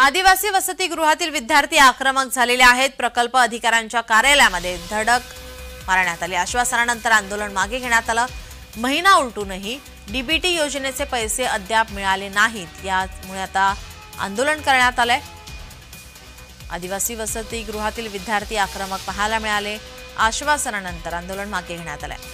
आदिवासी वसतिगृहातील विद्यार्थी आक्रमक झालेले आहेत। प्रकल्प अधिकाऱ्यांच्या कार्यालयामध्ये धडक मारण्यात आली। आश्वासनानंतर आंदोलन मागे घेण्यात आलं। महिना उलटूनही डीबीटी योजनेचे पैसे अद्याप मिळाले नाहीत। यामुळे आता आंदोलन करण्यात आलंय। आदिवासी वसतिगृहातील विद्यार्थी आक्रमक पाहायला मिळाले। आश्वासनानंतर आंदोलन मागे घेण्यात आलंय।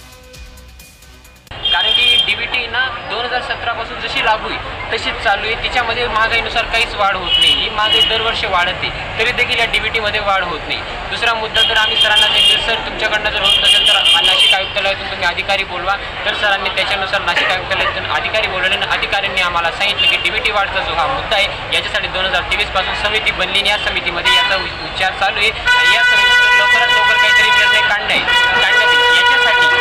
कारण की डीबीटी ना 2017 पासून जशी लागू आहे तशीच चालू आहे। तिच्यामध्ये महागाईनुसार काहीच वाढ होत नाही। ही महागाई दरवर्षी वाढते तरी देखील या डीबीटी मध्ये वाढ होत नाही। दुसरा मुद्दा तर आम्ही सरांना सांगितलं, सर तुमच्याकडनं जर होत नसेल तर नाशिक आयुक्तालयातून तुम्ही अधिकारी बोलवा। तर सरांनी त्याच्यानुसार नाशिक आयुक्तालयातून अधिकारी बोलवले आणि अधिकाऱ्यांनी आम्हाला सांगितलं की डीबीटी वाढचा जो हा मुद्दा आहे याच्यासाठी 2023 पासून समिती बनली आणि या समितीमध्ये याचा विचार चालू आहे। या समितीतून लवकरात लवकर काहीतरी निर्णय काढण्यात येईल। याच्यासाठी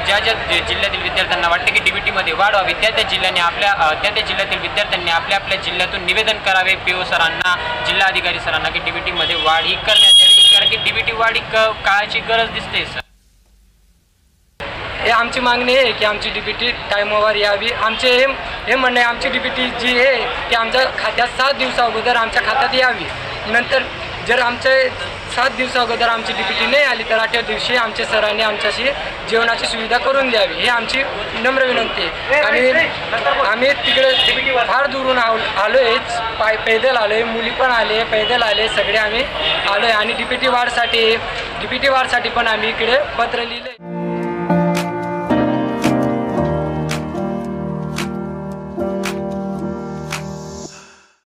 ज्या जिल्ह्यातील विद्यार्थ्यांना वाटते की डीबीटी मध्ये वाढ व्हावी त्या जिल्ह्याने त्या जिल्ह्यातील विद्यार्थ्यांनी आपल्या जिल्ह्यातून निवेदन करावे पीओ सरांना, जिल्हा अधिकारी सरांना की डीबीटी मध्ये वाढ ही करण्यात यावी। कारण की डीबीटी वाढ ही काळाची गरज दिसते। हे आमची मागणी आहे की आमची डीबीटी टाईमवर यावी। आमचे हे म्हणणे आमची डीबीटी जी आहे की आमच्या खात्यात 7 दिवसा अगोदर आमच्या खात्यात यावी। नंतर जर आमचे 7 दिवसा अगोदर आमची डीबीटी नाही आली तर 8व्या दिवशी आमच्या सरांनी आमच्याशी जेवणाची सुविधा करून द्यावी ही आमची नम्र विनंती आहे। आणि आम्ही तिकडे फार दुरून आलोय, पैदल आलोय, मुली पण आले, पैदल आले, सगळे आम्ही आलोय। आणि डीबीटी वाढसाठी पण आम्ही इकडे पत्र लिहिले।